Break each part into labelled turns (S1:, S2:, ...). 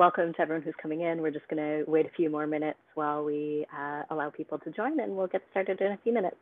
S1: welcome to everyone who's coming in. We're just going to wait a few more minutes while we allow people to join, and we'll get started in a few minutes.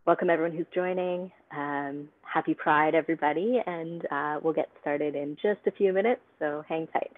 S1: Welcome everyone who's joining. Happy Pride, everybody, and we'll get started in just a few minutes, so hang tight.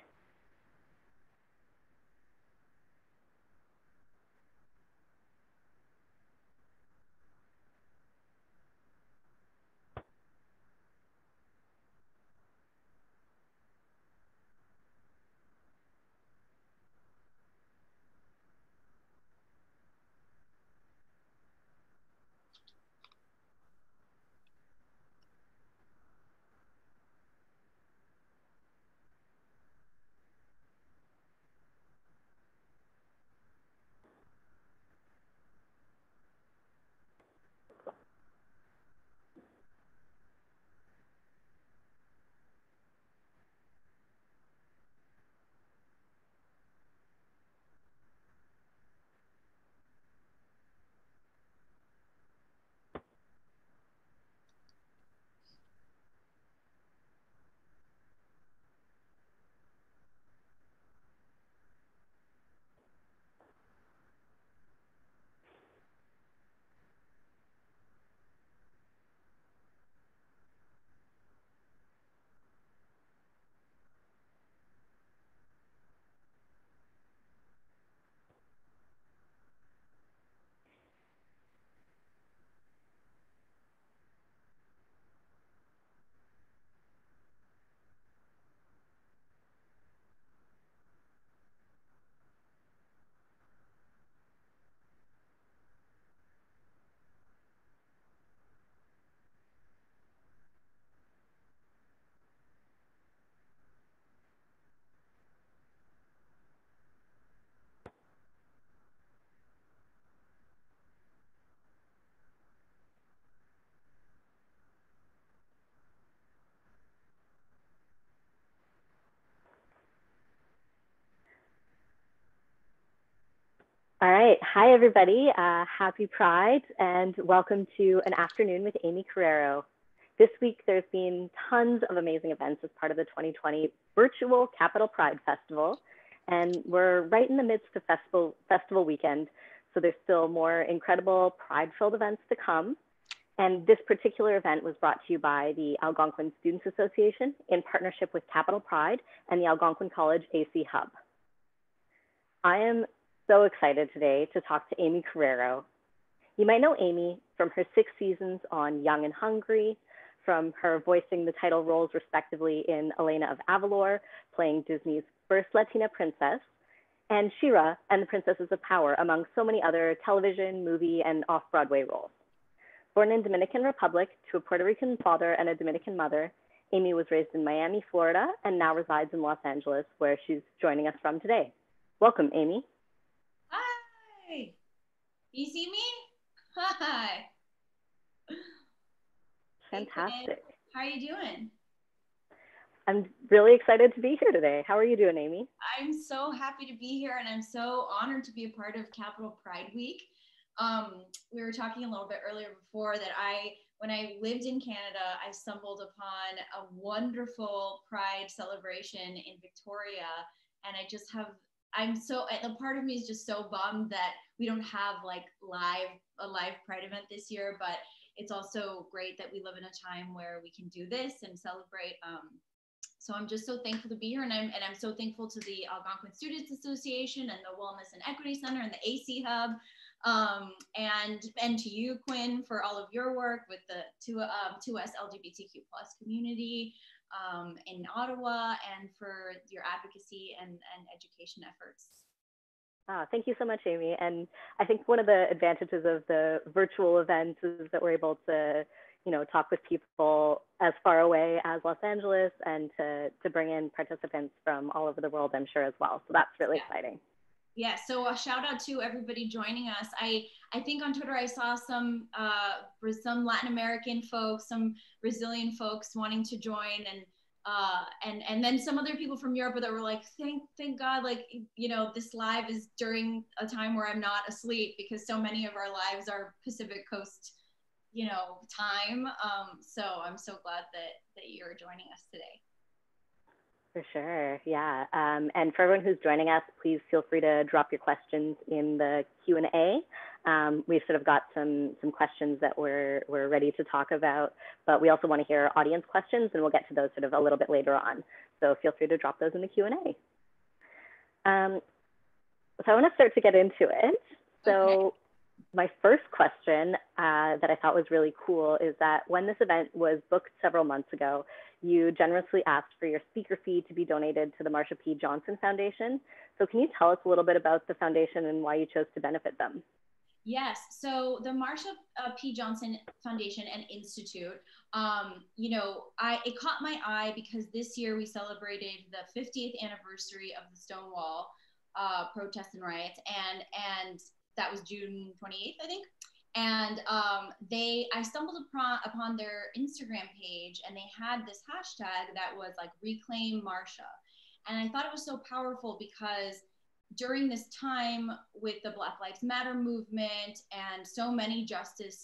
S1: All right, hi everybody, happy Pride and welcome to an afternoon with Aimee Carrero. This week there's been tons of amazing events as part of the 2020 virtual Capital Pride Festival, and we're right in the midst of festival weekend, so there's still more incredible Pride-filled events to come. And this particular event was brought to you by the Algonquin Students Association in partnership with Capital Pride and the Algonquin College AC Hub. I am so excited today to talk to Aimee Carrero. You might know Aimee from her 6 seasons on Young and Hungry, from her voicing the title roles respectively in Elena of Avalor, playing Disney's first Latina princess, and She-Ra and the Princesses of Power, among so many other television, movie, and off-Broadway roles. Born in Dominican Republic to a Puerto Rican father and a Dominican mother, Aimee was raised in Miami, Florida, and now resides in Los Angeles, where she's joining us from today. Welcome, Aimee.
S2: Hi. You see me? Hi.
S1: Fantastic.
S2: How are you doing?
S1: I'm really excited to be here today. How are you doing, Aimee?
S2: I'm so happy to be here, and I'm so honored to be a part of Capital Pride Week. We were talking a little bit earlier before that when I lived in Canada, I stumbled upon a wonderful Pride celebration in Victoria, and a part of me is just so bummed that we don't have like a live Pride event this year, but it's also great that we live in a time where we can do this and celebrate. So I'm just so thankful to be here, and I'm so thankful to the Algonquin Students Association and the Wellness and Equity Center and the AC Hub, and to you, Quinn, for all of your work with the 2S LGBTQ plus community in Ottawa, and for your advocacy and education efforts.
S1: Thank you so much, Aimee. And I think one of the advantages of the virtual events is that we're able to talk with people as far away as Los Angeles, and to bring in participants from all over the world, I'm sure, as well. So that's really exciting.
S2: Yeah, so a shout out to everybody joining us. I think on Twitter I saw some Latin American folks, some Brazilian folks wanting to join, and then some other people from Europe that were like, thank God, like, this live is during a time where I'm not asleep, because so many of our lives are Pacific Coast time. So I'm so glad that you're joining us today.
S1: For sure, yeah. And for everyone who's joining us, please feel free to drop your questions in the Q&A. We've sort of got some questions that we're ready to talk about, but we also want to hear audience questions, and we'll get to those sort of a little bit later on. So feel free to drop those in the Q&A. So I want to start to get into it. So my first question that I thought was really cool is that when this event was booked several months ago, you generously asked for your speaker fee to be donated to the Marsha P. Johnson Foundation. So can you tell us a little bit about the foundation and why you chose to benefit them?
S2: Yes, so the Marsha P. Johnson Foundation and Institute, it caught my eye because this year we celebrated the 50th anniversary of the Stonewall protests and riots, and that was June 28th, I think. And I stumbled upon their Instagram page, and they had this hashtag that was like Reclaim Marsha. And I thought it was so powerful because during this time with the Black Lives Matter movement and so many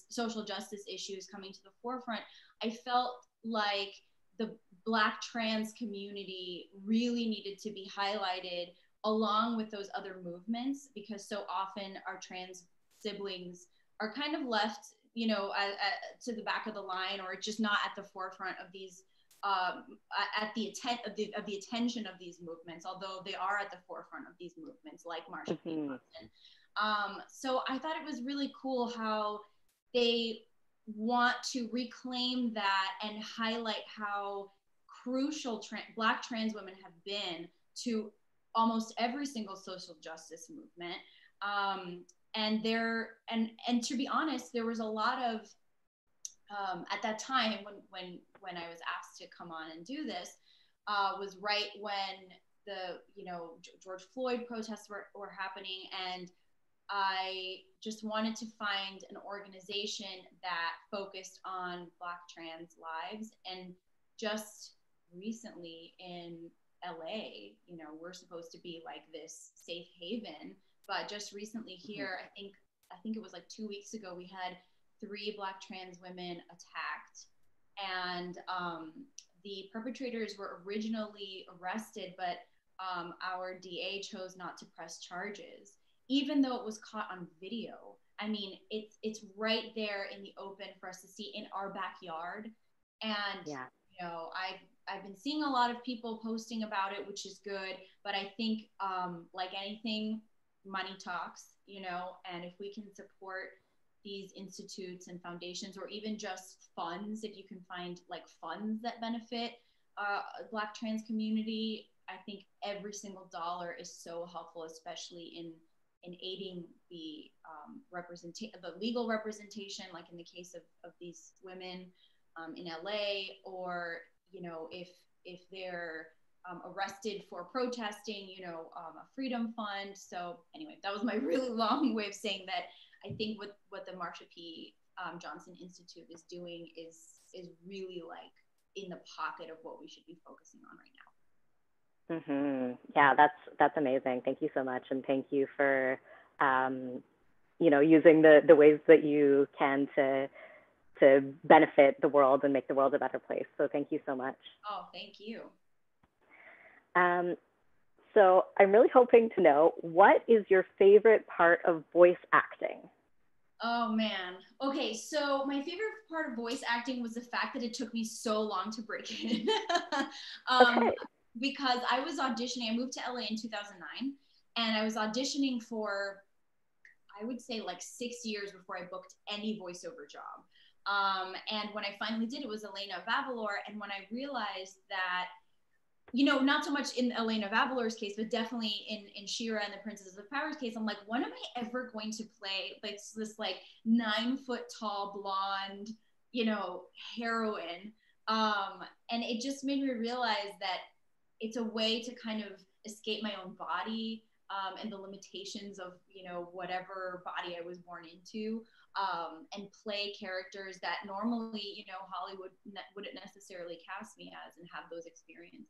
S2: social justice issues coming to the forefront, I felt like the Black trans community really needed to be highlighted along with those other movements, because so often our trans siblings are kind of left, to the back of the line, or just not at the forefront of these, at the attention of these movements, although they are at the forefront of these movements, like Marsha P. Johnson. So I thought it was really cool how they want to reclaim that and highlight how crucial Black trans women have been to almost every single social justice movement. And to be honest, there was a lot of at that time when I was asked to come on and do this, was right when the George Floyd protests were happening, and I just wanted to find an organization that focused on Black trans lives. And just recently in LA, we're supposed to be like this safe haven, but just recently here, I think it was like 2 weeks ago, we had 3 Black trans women attacked, and the perpetrators were originally arrested, but our DA chose not to press charges, even though it was caught on video. I mean, it's right there in the open for us to see in our backyard. And I've been seeing a lot of people posting about it, which is good, but I think like anything, money talks, and if we can support these institutes and foundations, or even just funds, if you can find like funds that benefit Black trans community, I think every single dollar is so helpful, especially in aiding the the legal representation, like in the case of these women in LA, or if they're arrested for protesting, a freedom fund. So anyway, that was my really long way of saying that I think what the Marsha P. Johnson Institute is doing is really like in the pocket of what we should be focusing on right now.
S1: Yeah, that's amazing. Thank you so much, and thank you for using the ways that you can to benefit the world and make the world a better place. So thank you so much.
S2: Oh, thank you.
S1: So I'm really hoping to know, what is your favorite part of voice acting?
S2: Oh man. Okay, so my favorite part of voice acting was the fact that it took me so long to break in.
S1: Okay.
S2: Because I was auditioning. I moved to LA in 2009, and I was auditioning for, I would say, like 6 years before I booked any voiceover job. And when I finally did, it was Elena of Avalor. And when I realized that, not so much in Elena of Avalor's case, but definitely in She-Ra and the Princess of Power's case, I'm like, when am I ever going to play like this like 9 foot tall blonde, heroine? And it just made me realize that it's a way to kind of escape my own body, and the limitations of, whatever body I was born into, and play characters that normally, Hollywood wouldn't necessarily cast me as, and have those experiences.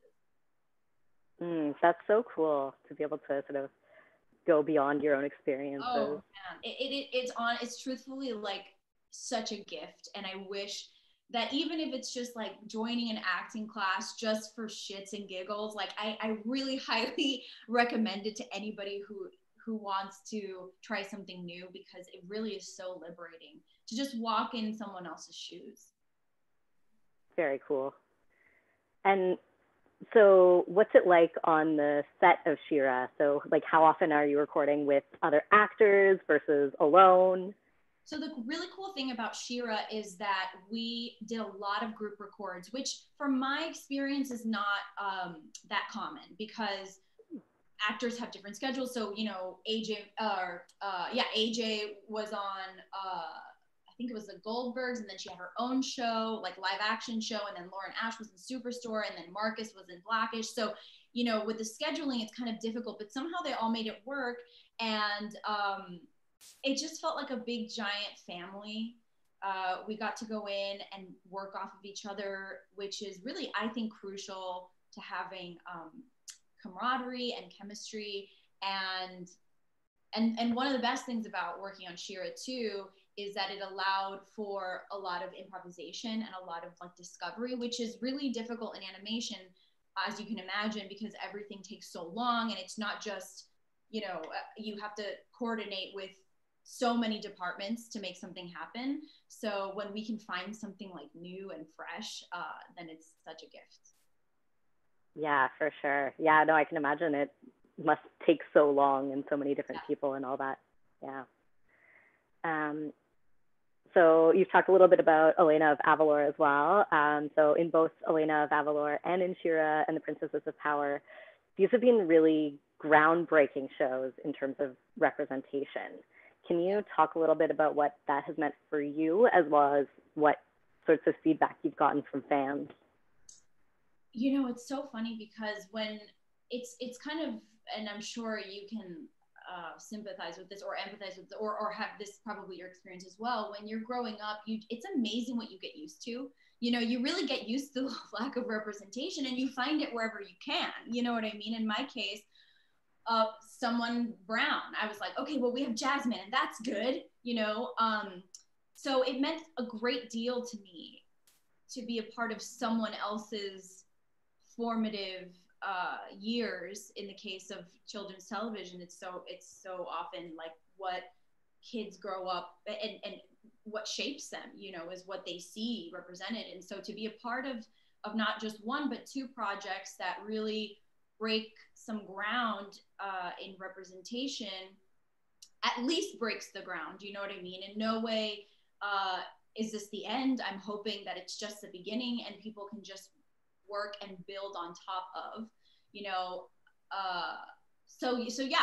S1: That's so cool to be able to sort of go beyond your own experiences.
S2: Oh man, it's truthfully like such a gift, and I wish that even if it's just like joining an acting class just for shits and giggles, like I really highly recommend it to anybody who wants to try something new, because it really is so liberating to just walk in someone else's shoes.
S1: Very cool. And so what's it like on the set of She-Ra? So like, how often are you recording with other actors versus alone?
S2: So the really cool thing about She-Ra is that we did a lot of group records, which from my experience is not that common, because actors have different schedules. So, AJ was on, I think it was the Goldbergs, and then she had her own show, like live action show, and then Lauren Ash was in Superstore, and then Marcus was in Blackish. So, with the scheduling, it's kind of difficult, but somehow they all made it work. And it just felt like a big giant family. We got to go in and work off of each other, which is really, I think, crucial to having camaraderie and chemistry. And one of the best things about working on She-Ra too is that it allowed for a lot of improvisation and a lot of like discovery, which is really difficult in animation, as you can imagine, because everything takes so long, and it's not just, you have to coordinate with so many departments to make something happen. So when we can find something like new and fresh, then it's such a gift.
S1: Yeah, for sure. Yeah, no, I can imagine it must take so long, and so many different people and all that. Yeah. So you've talked a little bit about Elena of Avalor as well. So in both Elena of Avalor and in She-Ra and the Princesses of Power, these have been really groundbreaking shows in terms of representation. Can you talk a little bit about what that has meant for you, as well as what sorts of feedback you've gotten from fans?
S2: It's so funny, because when it's kind of, and I'm sure you can sympathize with this or empathize with this, or have this probably your experience as well. When you're growing up, it's amazing what you get used to. You really get used to the lack of representation, and you find it wherever you can. You know what I mean? In my case, someone brown, I was like, okay, well, we have Jasmine, and that's good. So it meant a great deal to me to be a part of someone else's formative years. In the case of children's television, it's so often like what kids grow up, and what shapes them, is what they see represented. And so to be a part of not just one but 2 projects that really break some ground in representation, at least breaks the ground, you know what I mean? In no way is this the end. I'm hoping that it's just the beginning, and people can just work and build on top of, so yeah,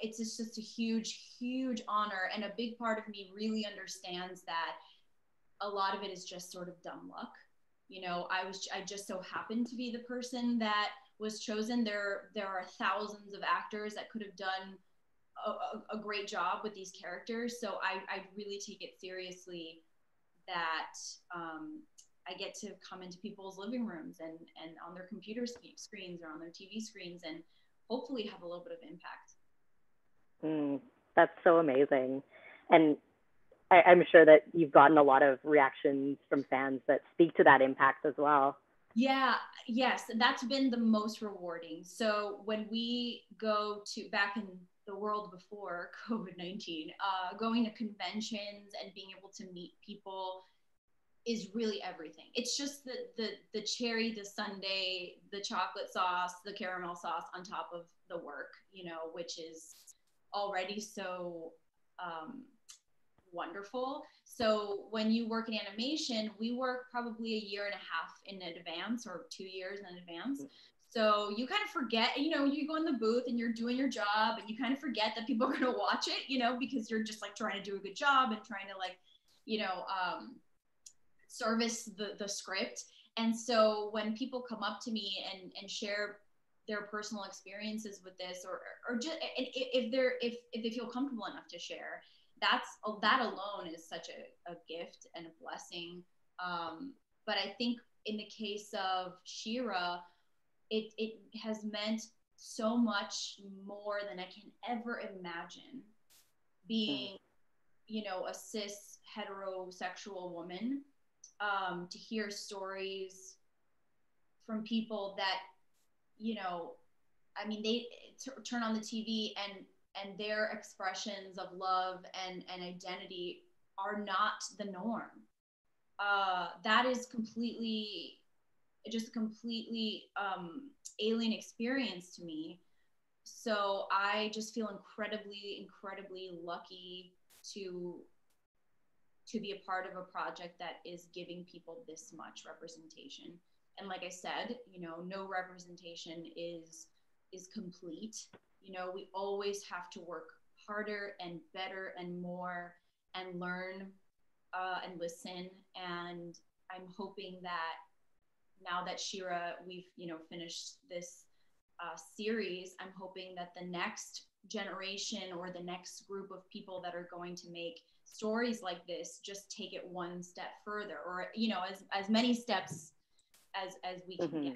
S2: it's just a huge honor, and a big part of me really understands that a lot of it is just sort of dumb luck. I just so happened to be the person that was chosen. There are thousands of actors that could have done a great job with these characters. So I really take it seriously that I get to come into people's living rooms and on their computer screens or on their TV screens and hopefully have a little bit of impact.
S1: That's so amazing. And I'm sure that you've gotten a lot of reactions from fans that speak to that impact as well.
S2: Yeah, yes, that's been the most rewarding. So when we go to back in the world before COVID-19, going to conventions and being able to meet people is really everything. It's just the cherry, the sundae, the chocolate sauce, the caramel sauce on top of the work, you know, which is already so wonderful. So when you work in animation, we work probably a year and a half in advance or 2 years in advance. So you kind of forget, you know, you go in the booth and you're doing your job and you kind of forget that people are going to watch it, you know, because you're just like trying to do a good job and trying to like, you know, service the script. And so when people come up to me and share their personal experiences with this, or just if they feel comfortable enough to share, that alone is such a gift and a blessing. But I think in the case of She-Ra, it has meant so much more than I can ever imagine. Being, you know, a cis heterosexual woman, to hear stories from people that, you know, I mean, they turn on the TV and their expressions of love and identity are not the norm. That is completely alien experience to me. So I just feel incredibly lucky to be a part of a project that is giving people this much representation. And like I said, you know, no representation is complete. You know, we always have to work harder and better and more and learn and listen. And I'm hoping that now that She-Ra, we've, you know, finished this series, I'm hoping that the next generation or the next group of people that are going to make stories like this just take it one step further, or, you know, as many steps as we can get.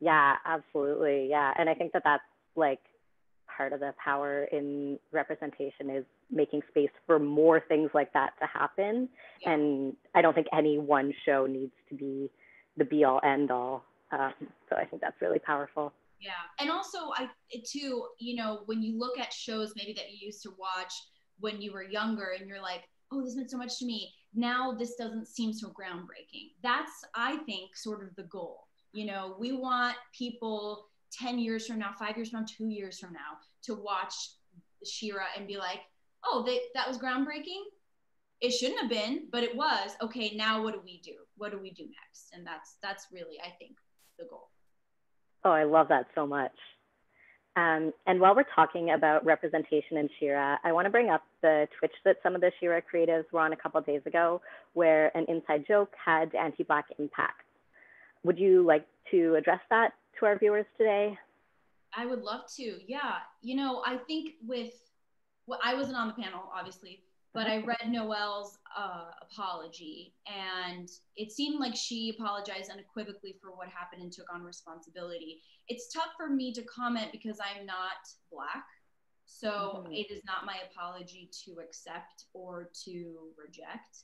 S1: Yeah, absolutely. Yeah. And I think that that's like part of the power in representation is making space for more things like that to happen. Yeah. And I don't think any one show needs to be the be all end all. So I think that's really powerful.
S2: Yeah. And also too, you know, when you look at shows maybe that you used to watch when you were younger and you're like, oh, this meant so much to me. Now this doesn't seem so groundbreaking. That's, I think, sort of the goal. You know, we want people 10 years from now, 5 years from now, 2 years from now to watch She-Ra and be like, oh, that was groundbreaking. It shouldn't have been, but it was. Okay, now what do we do? What do we do next? And that's really, I think, the goal.
S1: Oh, I love that so much. And while we're talking about representation in She-Ra, I want to bring up the Twitch that some of the She-Ra creatives were on a couple of days ago, where an inside joke had anti-Black impact. Would you like to address that to our viewers today?
S2: I would love to. Yeah. You know, I think I wasn't on the panel, obviously, but I read Noelle's apology, and it seemed like she apologized unequivocally for what happened and took on responsibility. It's tough for me to comment because I'm not Black, so it is not my apology to accept or to reject.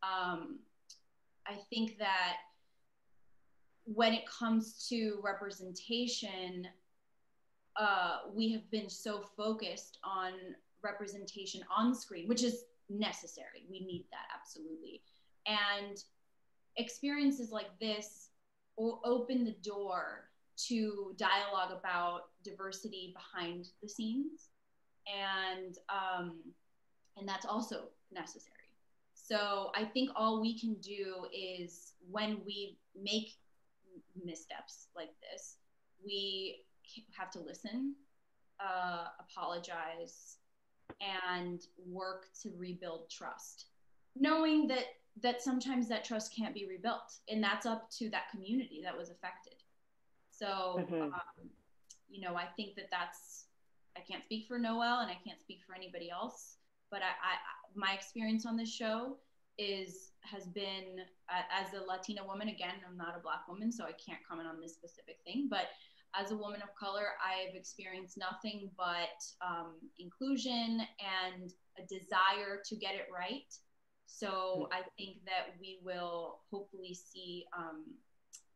S2: I think that when it comes to representation, we have been so focused on representation on screen, which is necessary. We need that, absolutely. And experiences like this will open the door to dialogue about diversity behind the scenes, and that's also necessary. So I think all we can do is, when we make missteps like this, we have to listen, apologize, and work to rebuild trust, knowing that sometimes that trust can't be rebuilt, and that's up to that community that was affected. So you know, I think that's, I can't speak for Noelle and I can't speak for anybody else, but I my experience on this show has been, as a Latina woman, again, I'm not a Black woman, so I can't comment on this specific thing, but as a woman of color, I've experienced nothing but inclusion and a desire to get it right. So I think that we will hopefully see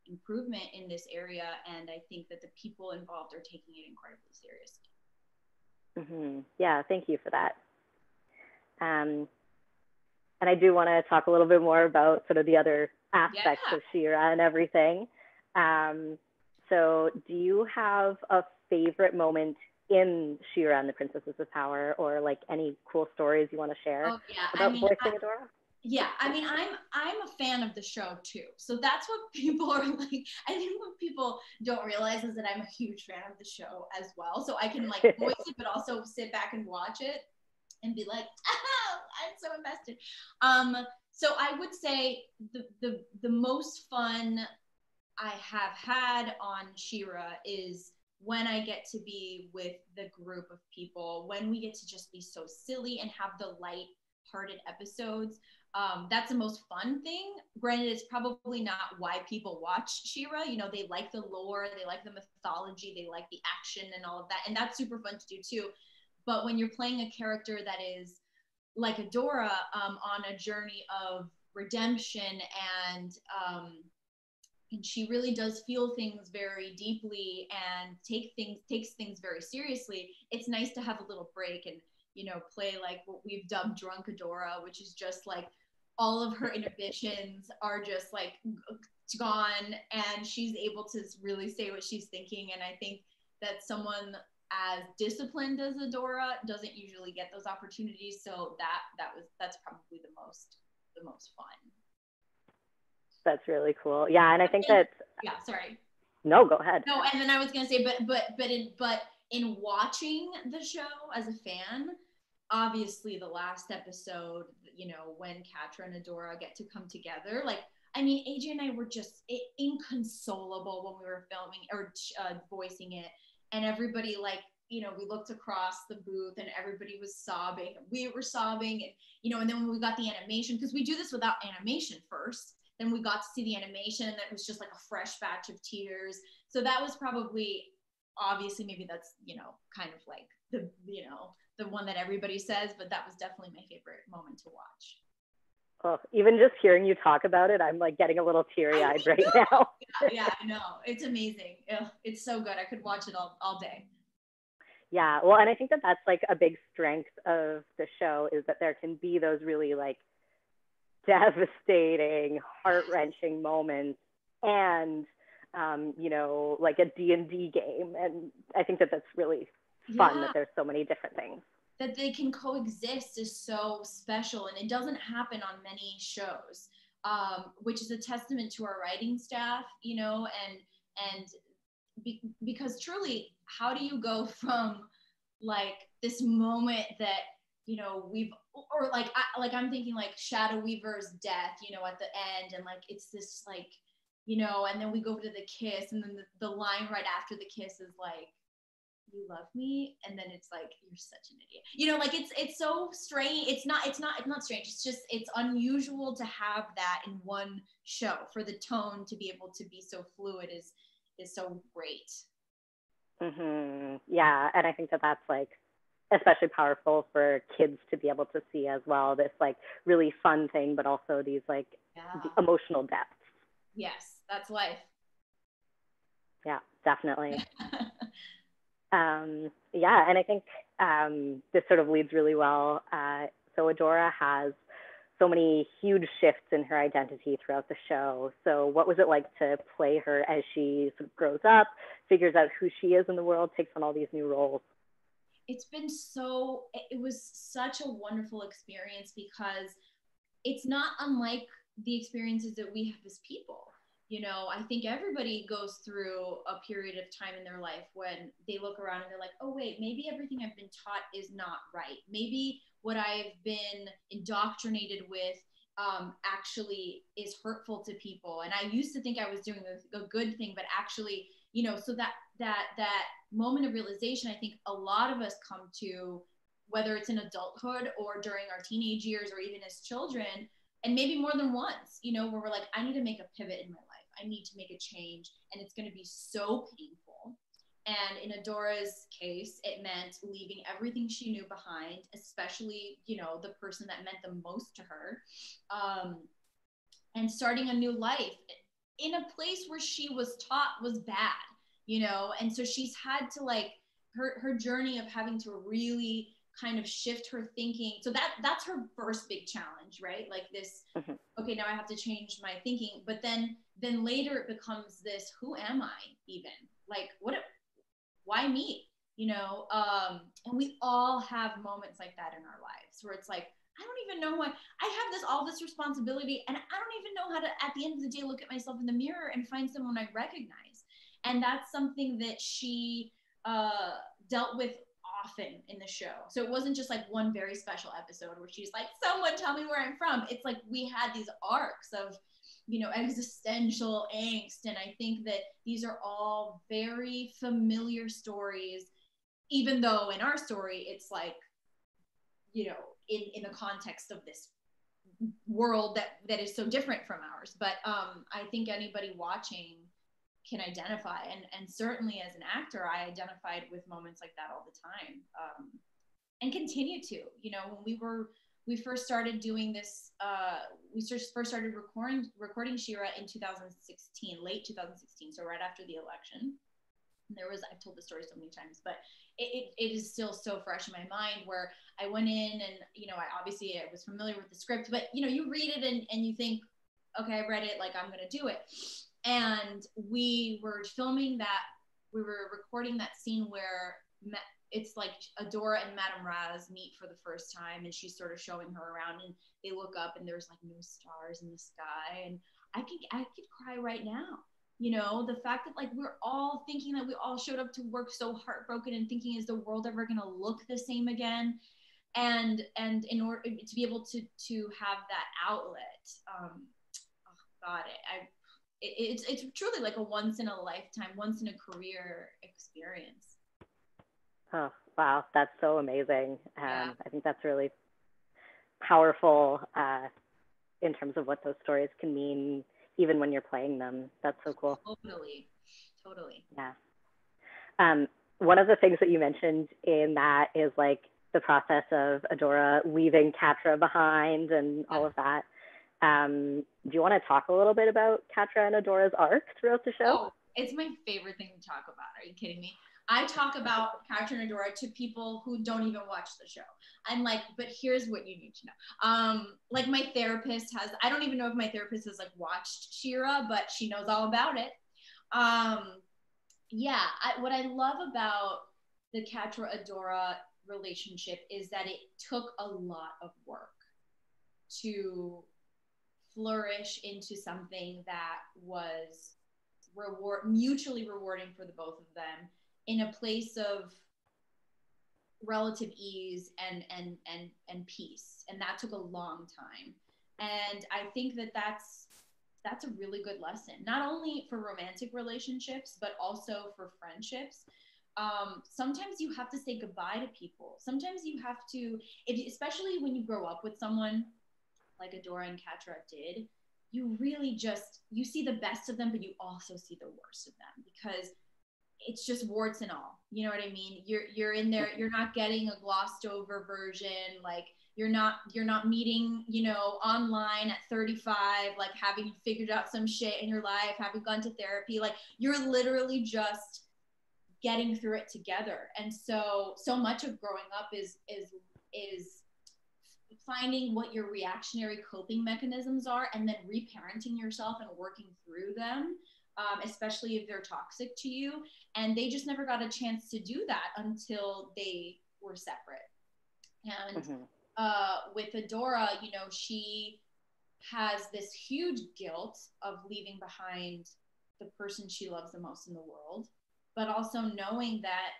S2: improvement in this area, and I think that the people involved are taking it incredibly seriously.
S1: Mm-hmm. Yeah, thank you for that. And I do want to talk a little bit more about sort of the other aspects of She-Ra and everything. So do you have a favorite moment in She-Ra and the Princesses of Power, or like any cool stories you want to share about voicing Adora?
S2: Yeah, I mean, I'm a fan of the show too. So that's what people are like. I think what people don't realize is that I'm a huge fan of the show as well. So I can like voice it, but also sit back and watch it and be like, oh, I'm so invested. So I would say the most fun I have had on She-Ra is when I get to be with the group of people, when we get to just be so silly and have the light-hearted episodes. That's the most fun thing. Granted, it's probably not why people watch She-Ra. You know, they like the lore, they like the mythology, they like the action and all of that. And that's super fun to do too. But when you're playing a character that is like Adora, on a journey of redemption, and she really does feel things very deeply and takes things very seriously, it's nice to have a little break and, you know, play like what we've dubbed Drunk Adora, which is just like all of her inhibitions are just like gone, and she's able to really say what she's thinking. And I think that someone as disciplined as Adora doesn't usually get those opportunities. So that's probably the most fun.
S1: That's really cool. Yeah, and I think that.
S2: Yeah, sorry.
S1: No, go ahead.
S2: No, and then I was gonna say, but in watching the show as a fan, obviously the last episode, you know, when Catra and Adora get to come together, like, I mean, AJ and I were just inconsolable when we were filming or voicing it, and everybody, like, you know, we looked across the booth and everybody was sobbing, we were sobbing, and, you know, and then when we got the animation, because we do this without animation first, then we got to see the animation, and that was just like a fresh batch of tears. So that was probably, obviously, maybe that's, you know, kind of like the, you know, the one that everybody says, but that was definitely my favorite moment to watch.
S1: Oh, even just hearing you talk about it, I'm like getting a little teary-eyed right now.
S2: Yeah, I know. It's amazing. It's so good. I could watch it all day.
S1: Yeah, well, and I think that that's like a big strength of the show, is that there can be those really like devastating, heart-wrenching moments, and you know, like a D&D game. And I think that that's really fun, that there's so many different things.
S2: That they can coexist is so special, and it doesn't happen on many shows, which is a testament to our writing staff, you know, and because truly, how do you go from like this moment that, you know, or like I'm thinking like Shadow Weaver's death, you know, at the end, and like it's this like, you know, and then we go to the kiss, and then the line right after the kiss is like, you love me, and then it's like, you're such an idiot, you know, like it's so strange. It's not strange, it's just, it's unusual to have that in one show. For the tone to be able to be so fluid is so great.
S1: Mm-hmm. Yeah, and I think that that's like especially powerful for kids to be able to see as well, this like really fun thing, but also these like the emotional depths.
S2: Yes, that's life.
S1: Yeah, definitely. Yeah, and I think this sort of leads really well. So Adora has so many huge shifts in her identity throughout the show. So what was it like to play her as she sort of grows up, figures out who she is in the world, takes on all these new roles?
S2: It was such a wonderful experience, because it's not unlike the experiences that we have as people. You know, I think everybody goes through a period of time in their life when they look around and they're like, oh, wait, maybe everything I've been taught is not right. Maybe what I've been indoctrinated with actually is hurtful to people. And I used to think I was doing a good thing, but actually, you know, so that moment of realization, I think a lot of us come to, whether it's in adulthood or during our teenage years or even as children, and maybe more than once, you know, where we're like, I need to make a pivot in my life. I need to make a change, and it's going to be so painful. And in Adora's case, it meant leaving everything she knew behind, especially, you know, the person that meant the most to her, and starting a new life in a place where she was taught was bad, you know? And so she's had to, like, her journey of having to really kind of shift her thinking. So that's her first big challenge, right? Like this, okay, now I have to change my thinking. But then later it becomes this, who am I even? Like, why me? You know? And we all have moments like that in our lives where it's like, I don't even know why I have all this responsibility, and I don't even know how to, at the end of the day, look at myself in the mirror and find someone I recognize. And that's something that she dealt with often in the show. So it wasn't just like one very special episode where she's like, someone tell me where I'm from. It's like we had these arcs of, you know, existential angst. And I think that these are all very familiar stories, even though in our story, it's like, you know, in the context of this world that is so different from ours. But I think anybody watching can identify, and certainly as an actor, I identified with moments like that all the time, and continue to. You know, when we first started doing this, we first started recording She-Ra in 2016, late 2016, so right after the election. I've told the story so many times, but it is still so fresh in my mind, where I went in and, you know, I was familiar with the script, but, you know, you read it and you think, okay, I read it, like, I'm going to do it. And we were recording that scene where it's like Adora and Madame Raz meet for the first time, and she's sort of showing her around, and they look up and there's like no stars in the sky. And I could cry right now. You know, the fact that, like, we're all thinking that we all showed up to work so heartbroken and thinking, is the world ever going to look the same again? And in order to be able to have that outlet, oh God, it's truly like a once in a lifetime, once in a career experience.
S1: Oh, wow. That's so amazing.
S2: Yeah.
S1: I think that's really powerful in terms of what those stories can mean, even when you're playing them. That's so cool.
S2: Totally.
S1: Yeah. One of the things that you mentioned in that is like the process of Adora leaving Catra behind and all of that. Do you want to talk a little bit about Catra and Adora's arc throughout the show?
S2: Oh, it's my favorite thing to talk about. Are you kidding me? I talk about Catra and Adora to people who don't even watch the show. I'm like, but here's what you need to know. Like, my therapist I don't even know if my therapist has like watched She-Ra, but she knows all about it. What I love about the Catra-Adora relationship is that it took a lot of work to flourish into something that was mutually rewarding for the both of them, in a place of relative ease and peace. And that took a long time. And I think that that's a really good lesson, not only for romantic relationships, but also for friendships. Sometimes you have to say goodbye to people. Sometimes you have to, especially when you grow up with someone like Adora and Catra did, you really you see the best of them, but you also see the worst of them, because it's just warts and all. You know what I mean? You're in there, you're not getting a glossed over version. Like, you're not meeting, you know, online at 35, like having figured out some shit in your life, having gone to therapy. Like, you're literally just getting through it together. And so much of growing up is finding what your reactionary coping mechanisms are, and then reparenting yourself and working through them, especially if they're toxic to you. And they just never got a chance to do that until they were separate. And with Adora, you know, she has this huge guilt of leaving behind the person she loves the most in the world, but also knowing that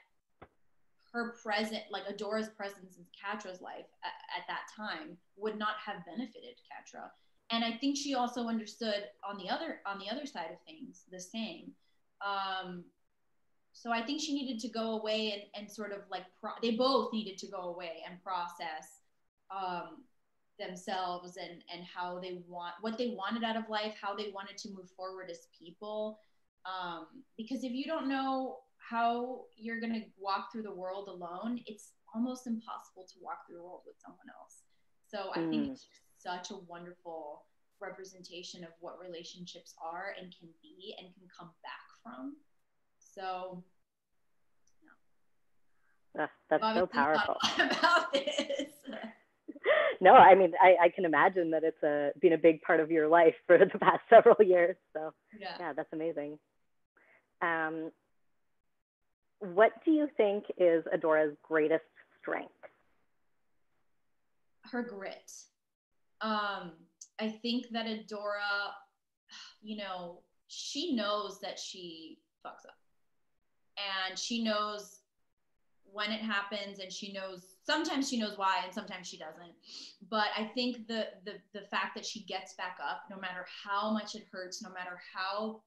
S2: her like Adora's presence in Catra's life at that time would not have benefited Catra. And I think she also understood on the other side of things the same. So I think she needed to go away and sort of like they both needed to go away and process themselves and how they what they wanted out of life, how they wanted to move forward as people. Because if you don't know how you're going to walk through the world alone, it's almost impossible to walk through the world with someone else. So I think it's just such a wonderful representation of what relationships are and can be and can come back from. So
S1: that's so powerful.
S2: About this.
S1: No, I mean, I can imagine that it's been a big part of your life for the past several years. So yeah, that's amazing. What do you think is Adora's greatest strength?
S2: Her grit. I think that Adora, you know, she knows that she fucks up, and she knows when it happens, and she knows, sometimes she knows why and sometimes she doesn't. But I think the fact that she gets back up, no matter how much it hurts, no matter how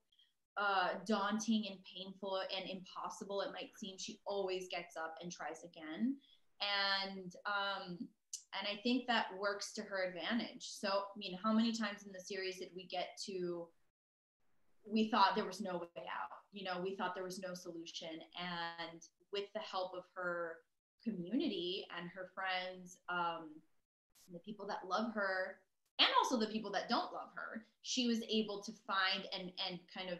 S2: daunting and painful and impossible it might seem, she always gets up and tries again. And I think that works to her advantage. So, I mean, how many times in the series did we get to, we thought there was no way out, you know, we thought there was no solution. And with the help of her community and her friends, the people that love her, and also the people that don't love her, she was able to find and kind of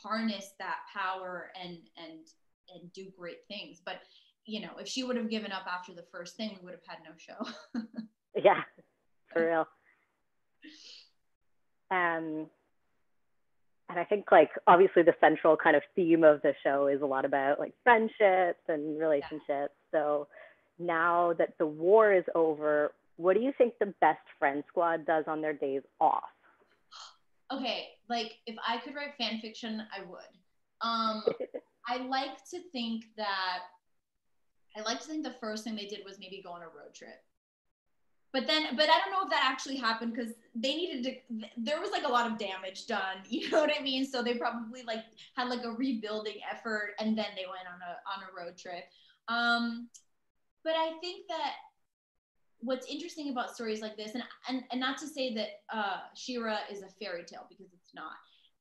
S2: harness that power and do great things. But, you know, if she would have given up after the first thing, we would have had no show.
S1: Yeah, for real. And I think, like, obviously the central kind of theme of the show is a lot about like friendships and relationships. Yeah. So now that the war is over, what do you think the best friend squad does on their days off?
S2: Okay, like if I could write fan fiction, I would. I like to think the first thing they did was maybe go on a road trip. But I don't know if that actually happened, because there was like a lot of damage done, you know what I mean? So they probably like had like a rebuilding effort, and then they went on a road trip. But I think that what's interesting about stories like this, and not to say that She-Ra is a fairy tale, because it's not,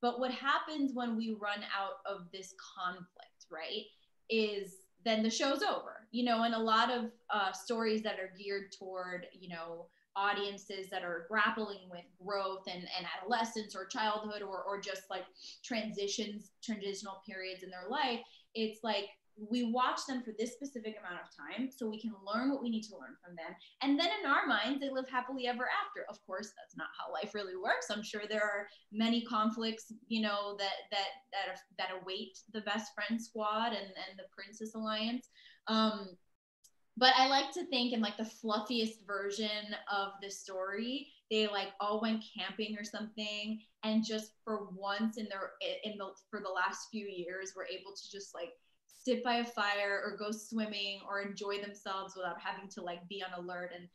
S2: but what happens when we run out of this conflict, right, is then the show's over, you know. And a lot of stories that are geared toward, you know, audiences that are grappling with growth and adolescence or childhood or just like transitional periods in their life, it's like we watch them for this specific amount of time so we can learn what we need to learn from them. And then in our minds, they live happily ever after. Of course, that's not how life really works. I'm sure there are many conflicts, you know, that await the best friend squad and the Princess Alliance. But I like to think in like the fluffiest version of the story, they like all went camping or something, and just for once for the last few years were able to just like sit by a fire or go swimming or enjoy themselves without having to like be on alert and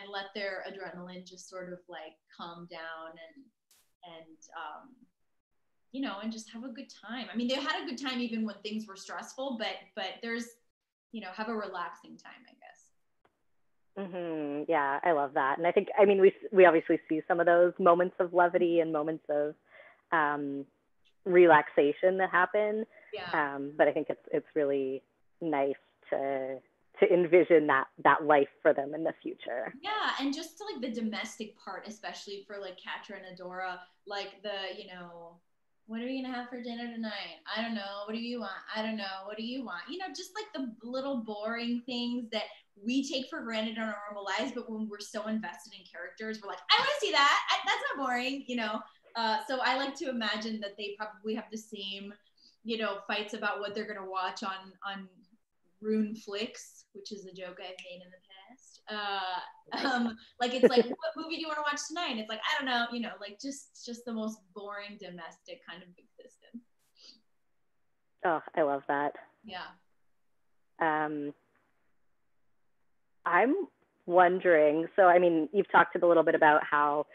S2: let their adrenaline just sort of like calm down and you know, and just have a good time. I mean, they had a good time even when things were stressful, but there's, you know, have a relaxing time, I guess.
S1: Mm-hmm. Yeah, I love that. And I think, I mean, we obviously see some of those moments of levity and moments of relaxation that happen.
S2: Yeah.
S1: But I think it's really nice to envision that life for them in the future.
S2: Yeah, and just to like the domestic part, especially for like Catra and Adora, like the, you know, what are you gonna have for dinner tonight? I don't know. What do you want? I don't know. What do you want? You know, just like the little boring things that we take for granted in our normal lives, but when we're so invested in characters, we're like, I want to see that. That's not boring, you know. So I like to imagine that they probably have the same, you know, fights about what they're gonna watch on Rune Flicks, which is a joke I've made in the past. Like it's like, what movie do you want to watch tonight? And it's like, I don't know, you know, like just the most boring domestic kind of existence.
S1: Oh, I love that.
S2: Yeah.
S1: I'm wondering, so I mean, you've talked a little bit about how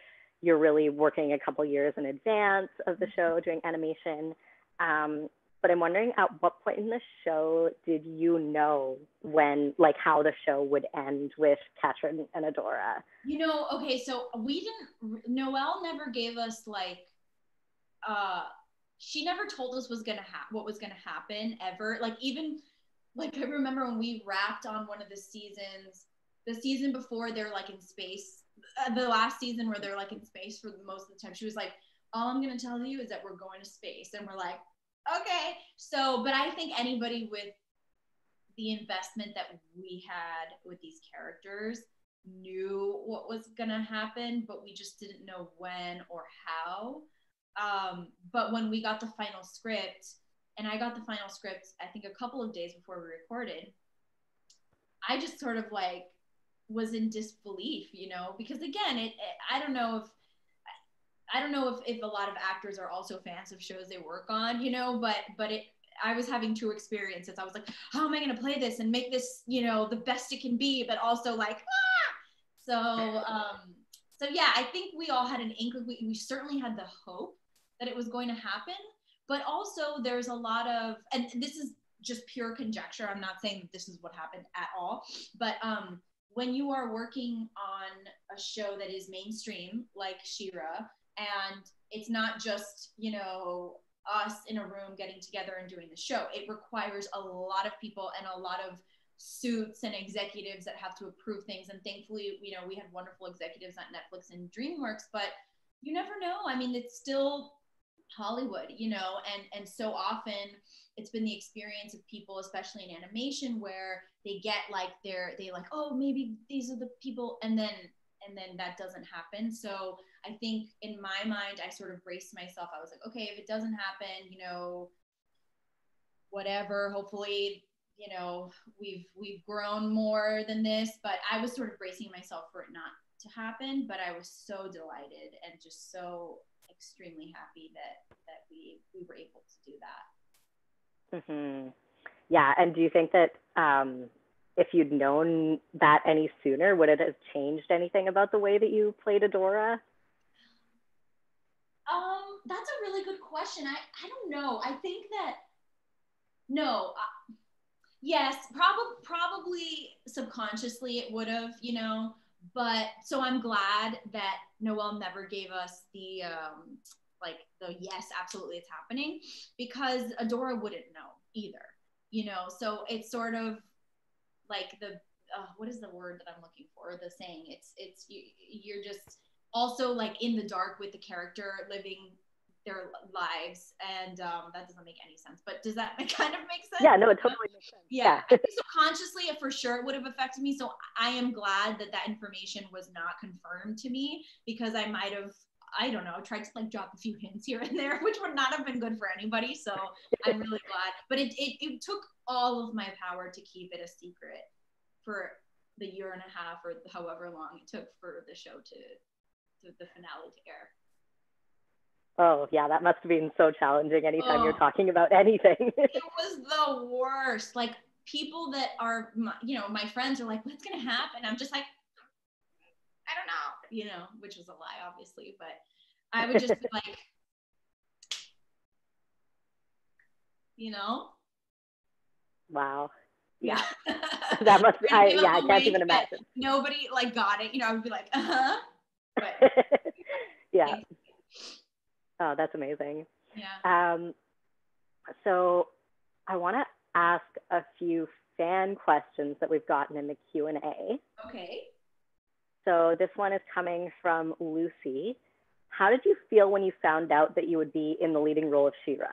S1: you're really working a couple years in advance of the show doing animation. but I'm wondering at what point in the show did you know when, like, how the show would end with Katrin and Adora?
S2: You know, okay, so Noelle never gave us like, she never told us what was gonna happen ever. Like, even, like, I remember when we wrapped on one of the seasons, the season before they're like in space, the last season where they're like in space for most of the time, she was like, all I'm gonna tell you is that we're going to space. And we're like, okay. So, but I think anybody with the investment that we had with these characters knew what was gonna happen, but we just didn't know when or how. But when we got the final script, and I got the final script, I think a couple of days before we recorded, I just sort of like was in disbelief, you know, because again, I don't know if a lot of actors are also fans of shows they work on, you know, but I was having two experiences. I was like, how am I going to play this and make this, you know, the best it can be, but also like, So yeah, I think we all had an inkling. We certainly had the hope that it was going to happen, but also there's a lot of, and this is just pure conjecture. I'm not saying that this is what happened at all, but when you are working on a show that is mainstream, like She-Ra, and it's not just, you know, us in a room getting together and doing the show. It requires a lot of people and a lot of suits and executives that have to approve things. And thankfully, you know, we had wonderful executives at Netflix and DreamWorks, but you never know. I mean, it's still Hollywood, you know, and so often it's been the experience of people, especially in animation, where they get like they like, oh, maybe these are the people, and then that doesn't happen. So I think in my mind, I sort of braced myself. I was like, okay, if it doesn't happen, you know, whatever, hopefully, you know, we've grown more than this, but I was sort of bracing myself for it not to happen. But I was so delighted and just so extremely happy that we were able to do that.
S1: Mm-hmm. Yeah, and do you think that if you'd known that any sooner, would it have changed anything about the way that you played Adora?
S2: That's a really good question. I don't know. I think that no. Yes, probably subconsciously it would have, you know. But so I'm glad that Noelle never gave us the yes, absolutely, it's happening, because Adora wouldn't know either, you know. So it's sort of like the what is the word that I'm looking for? The saying. It's you're just also like in the dark with the character living their lives, and that doesn't make any sense. But does that kind of make sense?
S1: Yeah, no, it totally makes sense.
S2: Yeah, I think subconsciously, for sure, it would have affected me. So I am glad that information was not confirmed to me, because I might have, I don't know, tried to like drop a few hints here and there, which would not have been good for anybody. So I'm really glad. But it took all of my power to keep it a secret for the year and a half or however long it took for the show to the finale to air.
S1: Oh, yeah, that must have been so challenging anytime you're talking about anything.
S2: It was the worst. Like, people that are, you know, my friends are like, what's going to happen? I'm just like, I don't know, you know, which was a lie, obviously. But I would just be like, you know?
S1: Wow. Yeah. That must be, I can't even imagine.
S2: Nobody, like, got it. You know, I would be like, uh-huh. But,
S1: yeah. Oh, that's amazing.
S2: Yeah.
S1: So I want to ask a few fan questions that we've gotten in the Q&A.
S2: Okay.
S1: So this one is coming from Lucy. How did you feel when you found out that you would be in the leading role of She-Ra?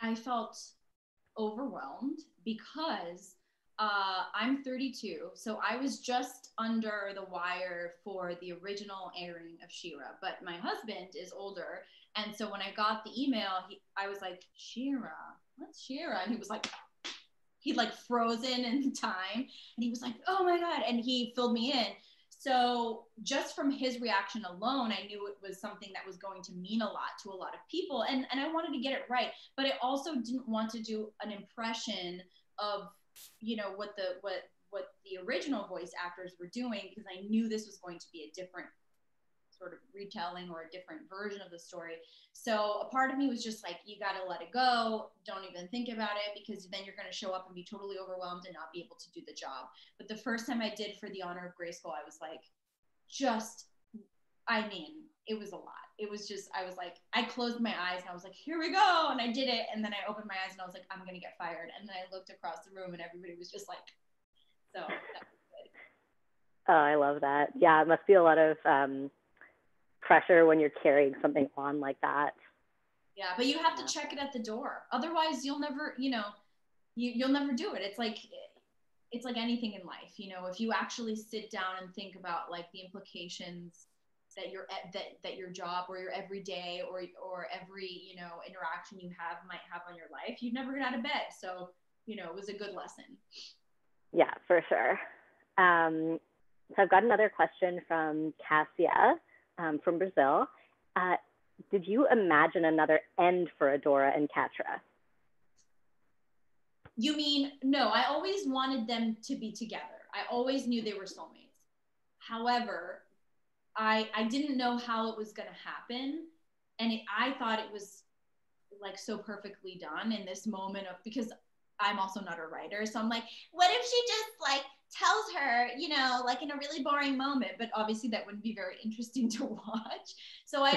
S2: I felt overwhelmed because I'm 32, so I was just under the wire for the original airing of She-Ra, but my husband is older, and so when I got the email, I was like, She-Ra, what's She-Ra? And he was like, he'd like frozen in time, and he was like, oh my God, and he filled me in. So just from his reaction alone, I knew it was something that was going to mean a lot to a lot of people, and I wanted to get it right, but I also didn't want to do an impression of, you know, what the original voice actors were doing, because I knew this was going to be a different sort of retelling or a different version of the story. So a part of me was just like, you got to let it go. Don't even think about it, because then you're going to show up and be totally overwhelmed and not be able to do the job. But the first time I did For the Honor of Grade School, I was like, it was a lot. It was just, I was like, I closed my eyes and I was like, here we go. And I did it. And then I opened my eyes and I was like, I'm going to get fired. And then I looked across the room and everybody was just like, so that was good.
S1: Oh, I love that. Yeah, it must be a lot of pressure when you're carrying something on like that.
S2: Yeah, but you have to check it at the door. Otherwise, you'll never, you'll never do it. It's like anything in life, if you actually sit down and think about like the implications that your job or your everyday or every interaction you might have on your life, you'd never get out of bed. So it was a good lesson.
S1: Yeah, for sure. So I've got another question from Cassia from Brazil. Did you imagine another end for Adora and Catra?
S2: You mean, no, I always wanted them to be together. I always knew they were soulmates. However, I didn't know how it was going to happen. And I thought it was like so perfectly done in this moment because I'm also not a writer. So I'm like, what if she just like tells her, like in a really boring moment, but obviously that wouldn't be very interesting to watch. So I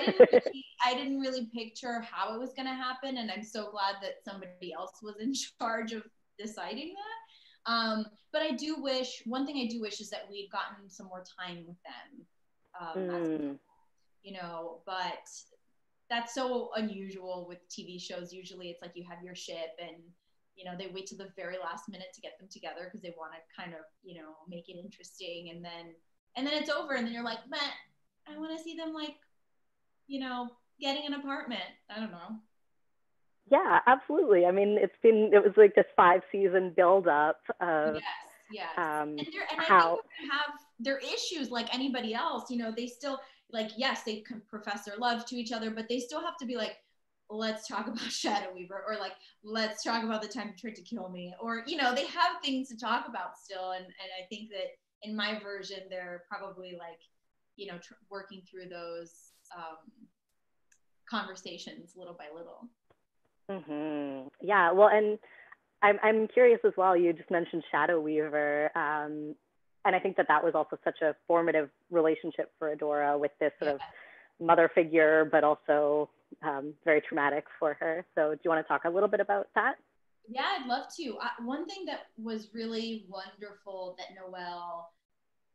S2: didn't really picture how it was going to happen. And I'm so glad that somebody else was in charge of deciding that. But one thing I do wish is that we'd gotten some more time with them. But that's so unusual with TV shows. Usually it's like you have your ship and they wait till the very last minute to get them together because they want to kind of make it interesting, and then it's over, and then you're like, man, I want to see them like getting an apartment. I don't know.
S1: Yeah, absolutely. I mean, it was like this 5-season build-up of
S2: yes. And I think they're gonna have their issues like anybody else. They still yes, they can profess their love to each other, but they still have to be like, let's talk about Shadow Weaver, or like, let's talk about the time you tried to kill me, or they have things to talk about still. And I think that in my version, they're probably like, working through those conversations little by little.
S1: Mm-hmm. Yeah, well, and I'm curious as well. You just mentioned Shadow Weaver, and I think that was also such a formative relationship for Adora with this sort of mother figure, but also very traumatic for her. So do you want to talk a little bit about that?
S2: Yeah, I'd love to. One thing that was really wonderful that Noelle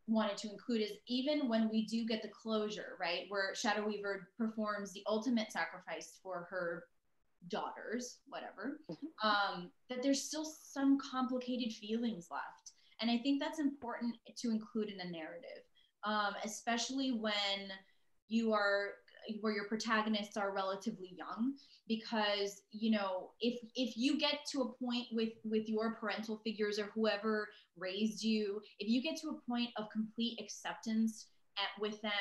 S2: wanted to include is even when we do get the closure, right, where Shadow Weaver performs the ultimate sacrifice for her daughters, whatever, that there's still some complicated feelings left. And I think that's important to include in a narrative, especially when where your protagonists are relatively young, because if you get to a point with your parental figures or whoever raised you, if you get to a point of complete acceptance with them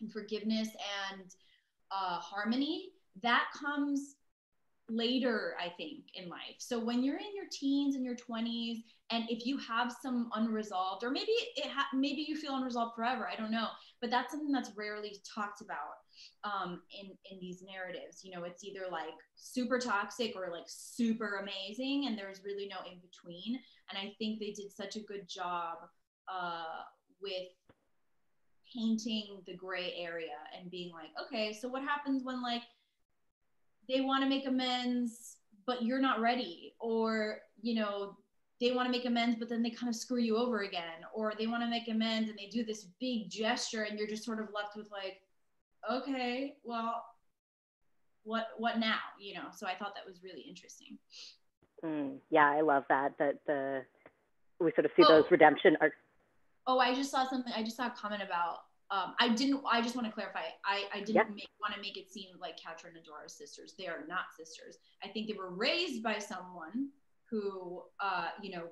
S2: and forgiveness and harmony, that comes later, I think, in life. So when you're in your teens and your 20s, and if you have some unresolved, or maybe maybe you feel unresolved forever, I don't know, but that's something that's rarely talked about in these narratives. It's either like super toxic or like super amazing, and there's really no in between. And I think they did such a good job with painting the gray area and being like, okay, so what happens when like they want to make amends, but you're not ready, or, they want to make amends, but then they kind of screw you over again, or they want to make amends and they do this big gesture and you're just sort of left with like, okay, well, what now? So I thought that was really interesting.
S1: Yeah, I love that we sort of see those redemption arcs.
S2: Oh, I just saw something. I just saw a comment about, I just want to clarify. I didn't want to make it seem like Catra and Adora are sisters. They are not sisters. I think they were raised by someone who,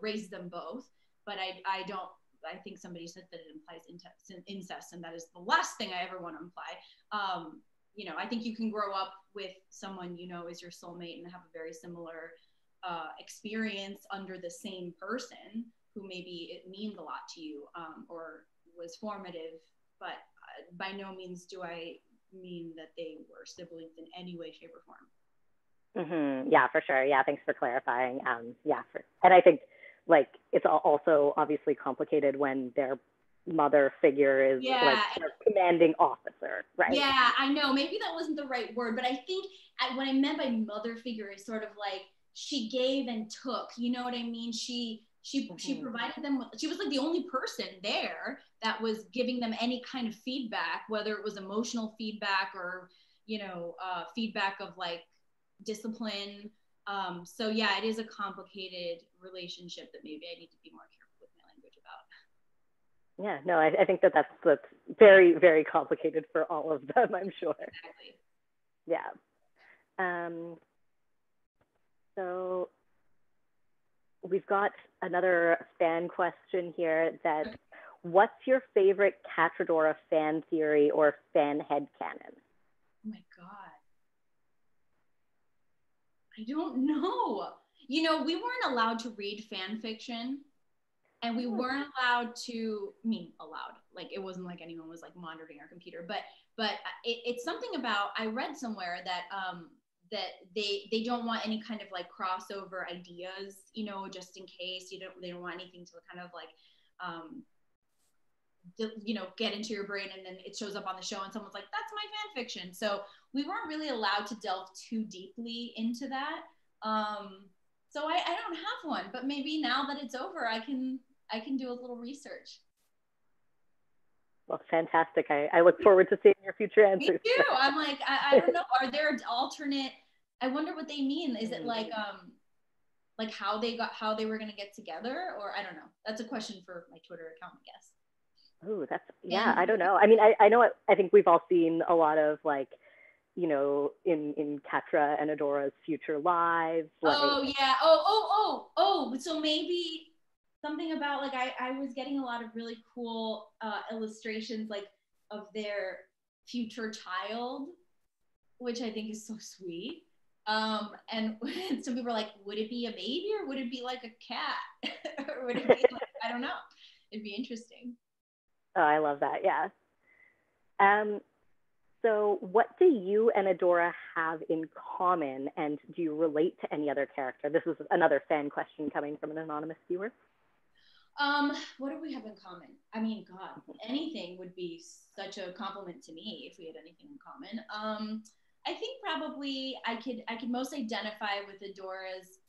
S2: raised them both. But I think somebody said that it implies incest, and that is the last thing I ever want to imply. I think you can grow up with someone is your soulmate and have a very similar experience under the same person who maybe it means a lot to you, or was formative. But by no means do I mean that they were siblings in any way, shape, or form.
S1: Yeah, for sure. Yeah, thanks for clarifying. And I think like it's also obviously complicated when their mother figure is like their commanding officer, right?
S2: Yeah, I know. Maybe that wasn't the right word, but I think what I meant by mother figure is sort of like she gave and took. You know what I mean? She provided them with, she was like the only person there that was giving them any kind of feedback, whether it was emotional feedback or, you know, feedback of like discipline. So yeah, it is a complicated relationship that maybe I need to be more careful with my language about.
S1: Yeah, no, I think that's very, very complicated for all of them, I'm sure.
S2: Exactly.
S1: Yeah. So we've got another fan question here that, what's your favorite Adora fan theory or fan headcanon?
S2: Oh my God. I don't know. You know, we weren't allowed to read fan fiction, and we weren't allowed to, like it wasn't like anyone was like monitoring our computer, but it's something about, I read somewhere that that they don't want any kind of like crossover ideas, you know, just in case they don't want anything to kind of like you know, get into your brain and then it shows up on the show and someone's like, that's my fan fiction. So we weren't really allowed to delve too deeply into that. So I don't have one, but maybe now that it's over, I can do a little research.
S1: Well, fantastic. I look forward to seeing your future answers.
S2: Me too. I'm like, I don't know. Are there alternate, I wonder what they mean. Is it like how they were going to get together, or I don't know. That's a question for my Twitter account, I guess.
S1: Oh, I don't know. I mean, I know, I think we've all seen a lot of like, you know, in Catra and Adora's future lives. Like,
S2: oh yeah. So maybe something about like, I was getting a lot of really cool illustrations like of their future child, which I think is so sweet. And some people are like, would it be a baby or would it be like a cat? Or would it be like, I don't know. It'd be interesting.
S1: Oh, I love that. Yeah. So what do you and Adora have in common, and do you relate to any other character? This is another fan question coming from an anonymous viewer.
S2: What do we have in common? I mean, God, anything would be such a compliment to me if we had anything in common. I think probably I could most identify with Adora's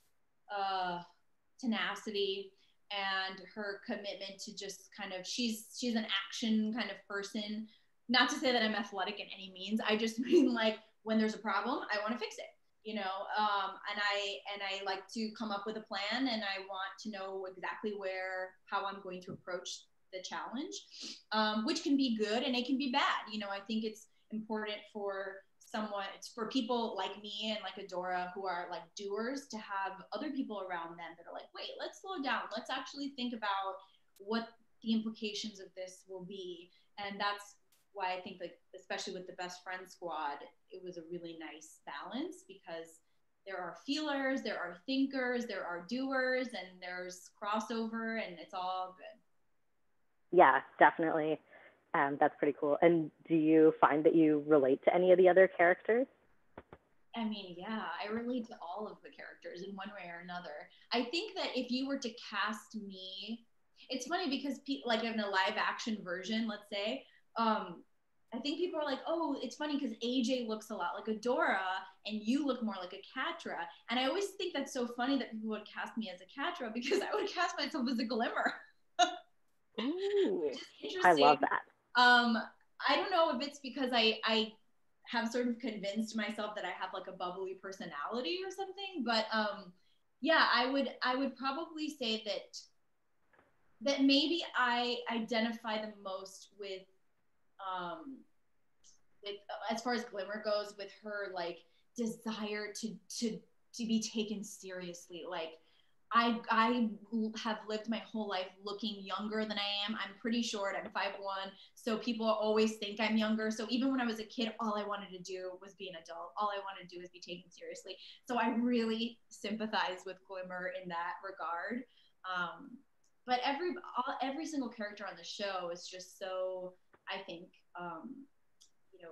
S2: tenacity and her commitment to just kind of, she's an action kind of person. Not to say that I'm athletic in any means. I just mean like when there's a problem, I want to fix it, you know, and I like to come up with a plan, and I want to know exactly how I'm going to approach the challenge, which can be good and it can be bad. You know, I think it's important for for people like me and like Adora who are like doers to have other people around them that are like, wait, let's slow down. Let's actually think about what the implications of this will be. And that's why I think, like, especially with the best friend squad, it was a really nice balance, because there are feelers, there are thinkers, there are doers, and there's crossover, and it's all good.
S1: Yeah, definitely. That's pretty cool. And do you find that you relate to any of the other characters?
S2: I mean, yeah, I relate to all of the characters in one way or another. I think that if you were to cast me, it's funny because like in a live action version, let's say, I think people are like, oh, it's funny because AJ looks a lot like Adora and you look more like a Catra. And I always think that's so funny that people would cast me as a Catra, because I would cast myself as a Glimmer.
S1: Ooh,
S2: interesting.
S1: I love that.
S2: I don't know if it's because I have sort of convinced myself that I have like a bubbly personality or something, but yeah, I would probably say that maybe I identify the most with as far as Glimmer goes, with her like desire to be taken seriously. Like I have lived my whole life looking younger than I am. I'm pretty short. I'm 5'1", so people always think I'm younger. So even when I was a kid, all I wanted to do was be an adult. All I wanted to do was be taken seriously. So I really sympathize with Glimmer in that regard. But every single character on the show is just so, I think, you know,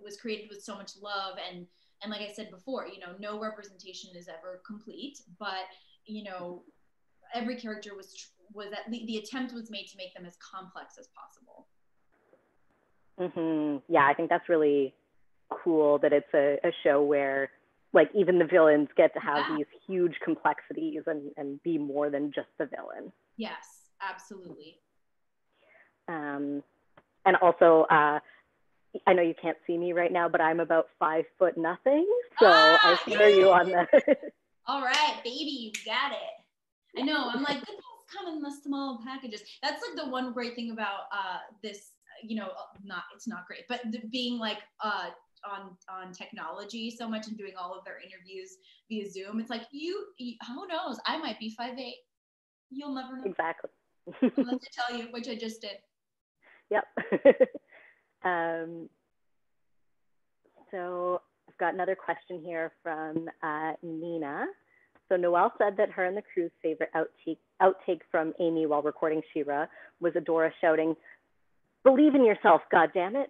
S2: was created with so much love. And like I said before, you know, no representation is ever complete, but, you know, every character was at least, the attempt was made to make them as complex as possible.
S1: Yeah, I think that's really cool that it's a show where, like, even the villains get to have these huge complexities and be more than just the villain.
S2: Yes, absolutely.
S1: And also, I know you can't see me right now, but I'm about 5'0", so I hear you on that.
S2: All right, baby, you got it. I know, I'm like, good things come in the small packages. That's like the one great thing about this, you know, it's not great, but being like on technology so much and doing all of their interviews via Zoom. It's like, you who knows? I might be 5'8". You'll never know.
S1: Exactly.
S2: Unless I tell you, which I just did.
S1: Yep. So I've got another question here from Nina. So Noelle said that her and the crew's favorite outtake from Aimee while recording She-Ra was Adora shouting, "Believe in yourself, goddammit."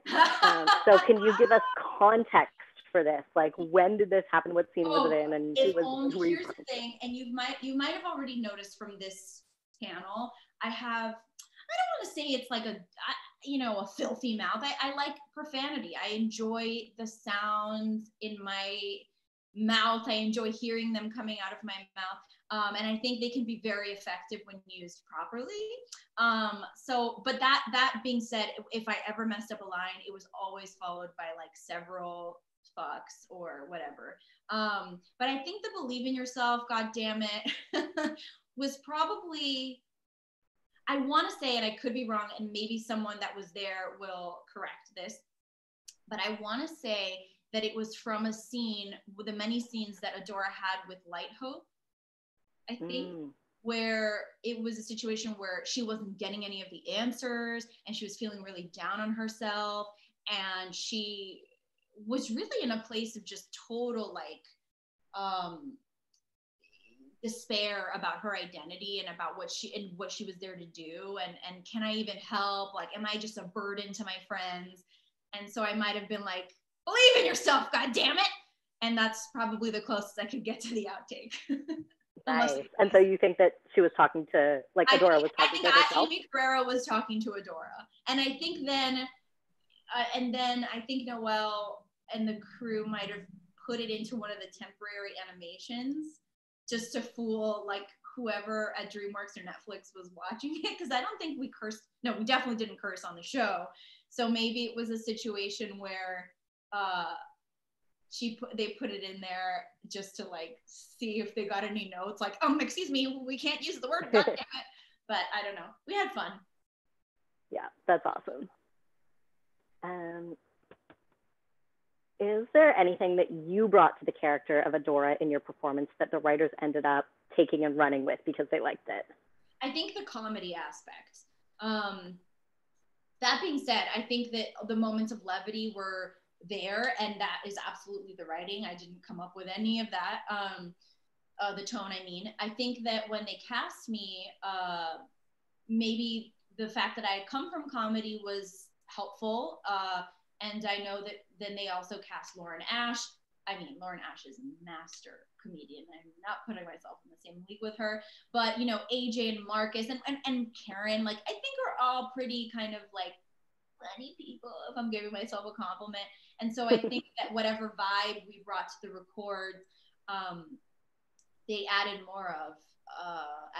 S1: So can you give us context for this? Like, when did this happen? What scene was it in? And
S2: here's the thing, and you might have already noticed from this panel, I don't want to say it's like a filthy mouth. I like profanity. I enjoy the sounds in my mouth. I enjoy hearing them coming out of my mouth. And I think they can be very effective when used properly. But that being said, if I ever messed up a line, it was always followed by like several fucks or whatever. But I think the believe in yourself, God damn it, was probably, I want to say, and I could be wrong, and maybe someone that was there will correct this, but I want to say that it was from a scene, with the many scenes that Adora had with Light Hope, I think, where it was a situation where she wasn't getting any of the answers and she was feeling really down on herself, and she was really in a place of just total despair about her identity and about what she was there to do, and can I even help? Like, am I just a burden to my friends? And so I might have been like, believe in yourself, God damn it. And that's probably the closest I could get to the outtake.
S1: Nice. And so you think that she was talking to, like, Adora was talking to herself?
S2: Aimee Carrero was talking to Adora. And I think then I think Noelle and the crew might have put it into one of the temporary animations just to fool like whoever at DreamWorks or Netflix was watching it. Because I don't think we cursed. No, we definitely didn't curse on the show. So maybe it was a situation where they put it in there just to like see if they got any notes, like, excuse me, we can't use the word, God damn it. But I don't know. We had fun.
S1: Yeah, that's awesome. Is there anything that you brought to the character of Adora in your performance that the writers ended up taking and running with because they liked it?
S2: I think the comedy aspect. That being said, I think that the moments of levity were there, and that is absolutely the writing. I didn't come up with any of that. The tone, I mean. I think that when they cast me, maybe the fact that I had come from comedy was helpful. And I know that then they also cast Lauren Ash. I mean, Lauren Ash is a master comedian. I'm not putting myself in the same league with her, but you know, AJ and Marcus and Karen, like, I think are all pretty kind of like funny people, if I'm giving myself a compliment. And so I think that whatever vibe we brought to the record, they added more of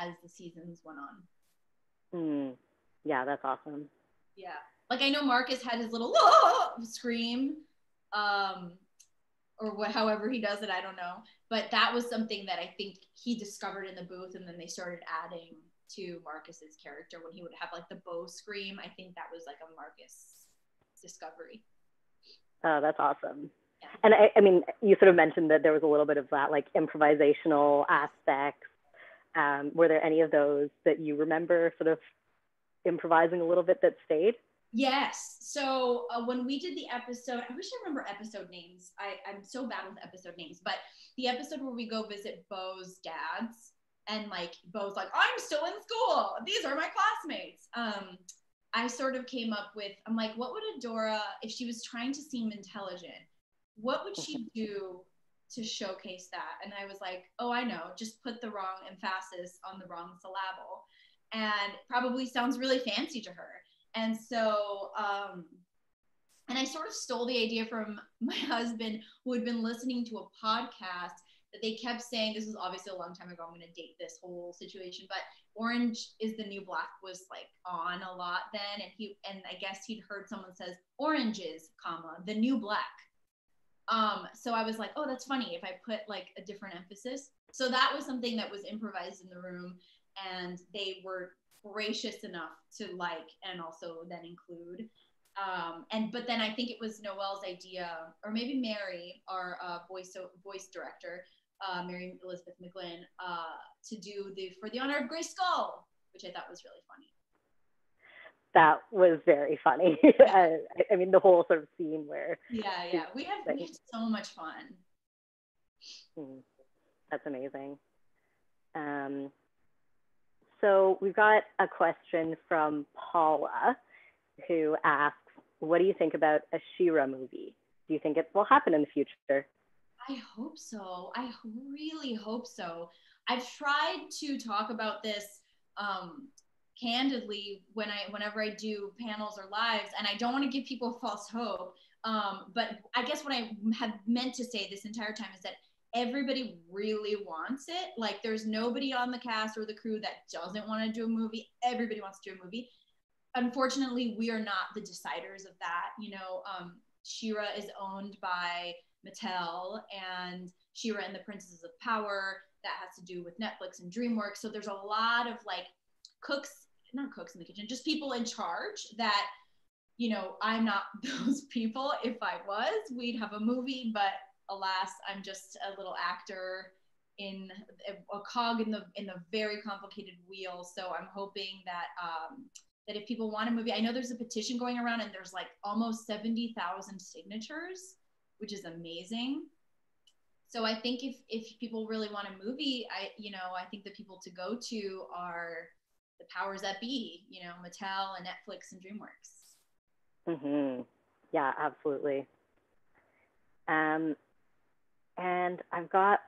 S2: as the seasons went on.
S1: Yeah, that's awesome.
S2: Yeah. Like, I know Marcus had his little scream, or however he does it, I don't know. But that was something that I think he discovered in the booth, and then they started adding to Marcus's character when he would have like the bow scream. I think that was like a Marcus discovery.
S1: Oh, that's awesome. Yeah. And I mean, you sort of mentioned that there was a little bit of that like improvisational aspect. Were there any of those that you remember sort of improvising a little bit that stayed?
S2: Yes. So when we did the episode, I wish I remember episode names. I'm so bad with episode names, but the episode where we go visit Beau's dads, and like Beau's like, I'm still in school. These are my classmates. I sort of came up with, I'm like, what would Adora, if she was trying to seem intelligent, what would she do to showcase that? And I was like, oh, I know, just put the wrong emphasis on the wrong syllable. And probably sounds really fancy to her. And so, and I sort of stole the idea from my husband, who had been listening to a podcast that they kept saying, this was obviously a long time ago, I'm going to date this whole situation, but orange is the new black was like on a lot then. And I guess he'd heard someone says oranges, comma, the new black. So I was like, oh, that's funny if I put like a different emphasis. So that was something that was improvised in the room, and they were gracious enough to like, and also then include. But then I think it was Noelle's idea, or maybe Mary, our voice director, Mary Elizabeth McGlynn, to do For the Honor of Grace Skull, which I thought was really funny.
S1: That was very funny. I mean, the whole sort of scene where.
S2: Yeah. We had so much fun.
S1: That's amazing. So we've got a question from Paula, who asks, what do you think about a She-Ra movie? Do you think it will happen in the future?
S2: I hope so. I really hope so. I've tried to talk about this candidly whenever I do panels or lives, and I don't want to give people false hope. But I guess what I have meant to say this entire time is that everybody really wants it. Like, there's nobody on the cast or the crew that doesn't want to do a movie. Everybody wants to do a movie. Unfortunately, we are not the deciders of that. She-Ra is owned by Mattel, and She-Ra and the Princesses of Power, that has to do with Netflix and DreamWorks. So there's a lot of like not cooks in the kitchen, just people in charge that, I'm not those people. If I was, we'd have a movie, but alas, I'm just a little actor in a cog in the very complicated wheel. So I'm hoping that that if people want a movie, I know there's a petition going around, and there's like almost 70,000 signatures, which is amazing. So I think if people really want a movie, I think the people to go to are the powers that be, Mattel and Netflix and DreamWorks.
S1: Yeah, absolutely. And I've got,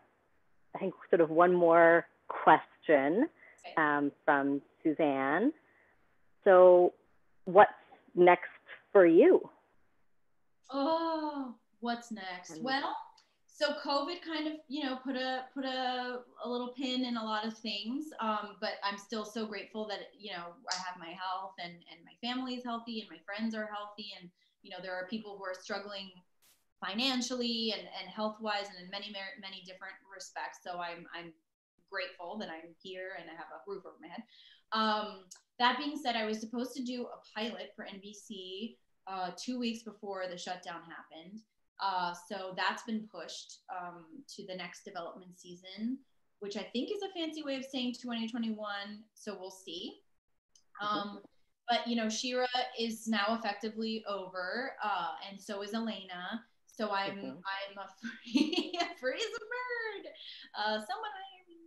S1: I think, sort of one more question from Suzanne. So what's next for you?
S2: Oh, what's next? Well, so COVID kind of, put a little pin in a lot of things. But I'm still so grateful that, I have my health and my family is healthy and my friends are healthy. And, there are people who are struggling financially and health-wise and in many, many different respects. So I'm grateful that I'm here and I have a roof over my head. That being said, I was supposed to do a pilot for NBC 2 weeks before the shutdown happened. So that's been pushed to the next development season, which I think is a fancy way of saying 2021. So we'll see. But, She-Ra is now effectively over, and so is Elena. So I'm a free as a bird. Someone hire me.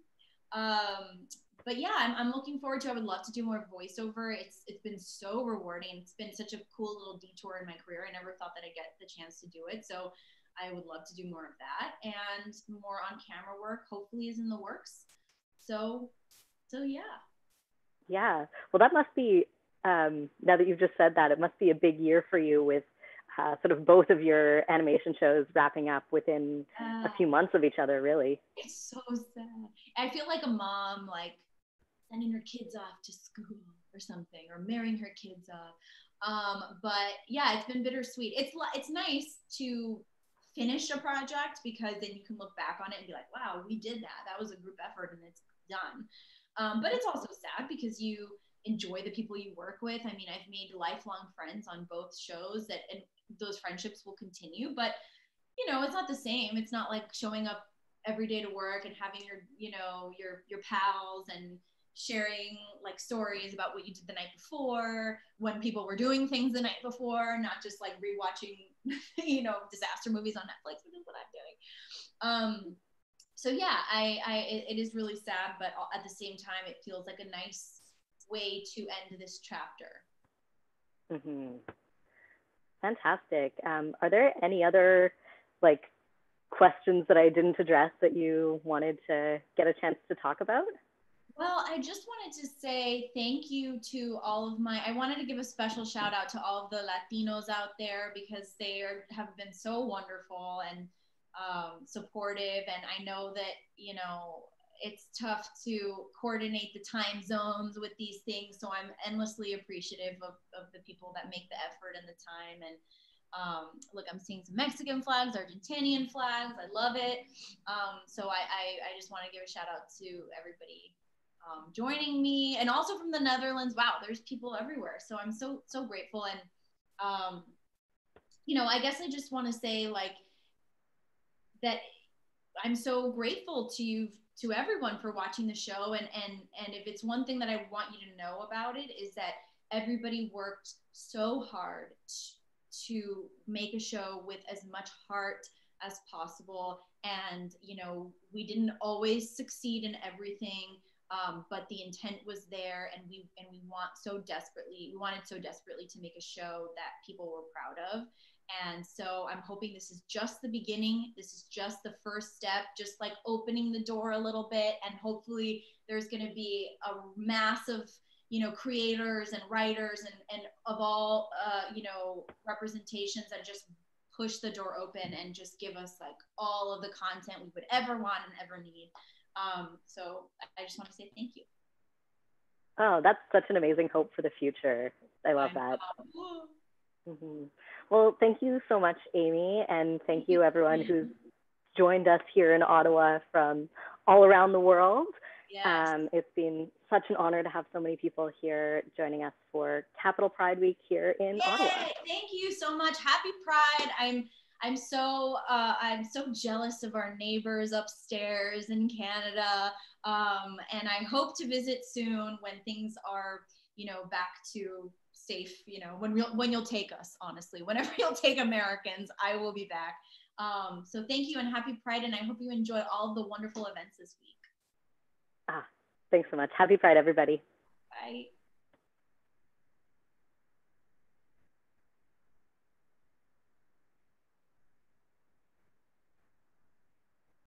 S2: But yeah, I'm looking forward to. I would love to do more voiceover. It's been so rewarding. It's been such a cool little detour in my career. I never thought that I'd get the chance to do it. So I would love to do more of that, and more on camera work. Hopefully, is in the works. So yeah.
S1: Yeah. Well, that must be. Now that you've just said that, it must be a big year for you with sort of both of your animation shows wrapping up within a few months of each other, really.
S2: It's so sad. I feel like a mom, like sending her kids off to school or something, or marrying her kids off. But yeah, it's been bittersweet. It's nice to finish a project, because then you can look back on it and be like, wow, we did that. That was a group effort and it's done. But it's also sad because you enjoy the people you work with. I mean, I've made lifelong friends on both shows, and those friendships will continue, but it's not the same. It's not like showing up every day to work and having your pals and sharing like stories about what you did the night before, when people were doing things the night before, not just like rewatching disaster movies on Netflix, which is what I'm doing. So yeah, it is really sad, but at the same time, it feels like a nice way to end this chapter.
S1: Mm-hmm. Fantastic. Are there any other like questions that I didn't address that you wanted to get a chance to talk about?
S2: Well, I just wanted to say thank you to all of I wanted to give a special shout out to all of the Latinos out there because have been so wonderful and supportive. And I know that, you know, it's tough to coordinate the time zones with these things. So I'm endlessly appreciative of the people that make the effort and the time. And look, I'm seeing some Mexican flags, Argentinian flags. I love it. So I just want to give a shout out to everybody joining me, and also from the Netherlands. Wow, there's people everywhere. So I'm so grateful. And you know, I guess I just want to say like that I'm so grateful to everyone for watching the show. And if it's one thing that I want you to know about it is that everybody worked so hard to make a show with as much heart as possible. And you know, we didn't always succeed in everything. But the intent was there, and we wanted so desperately to make a show that people were proud of. And so I'm hoping this is just the beginning. This is just the first step, just like opening the door a little bit. And hopefully there's going to be a mass of, you know, creators and writers and of all, you know, representations that just push the door open and just give us like all of the content we would ever want and ever need. So I just want to say thank you.
S1: Oh, that's such an amazing hope for the future. I love that. Mm-hmm. Well, thank you so much, Aimee, and thank you everyone who's joined us here in Ottawa from all around the world.
S2: Yes.
S1: It's been such an honor to have so many people here joining us for Capital Pride Week here in Ottawa.
S2: Thank you so much. Happy Pride. I'm so jealous of our neighbors upstairs in Canada, and I hope to visit soon when things are, you know, back to safe. You know, when you'll take us. Honestly, whenever you'll take Americans, I will be back. So thank you and happy Pride, and I hope you enjoy all of the wonderful events this week.
S1: Thanks so much. Happy Pride, everybody.
S2: Bye.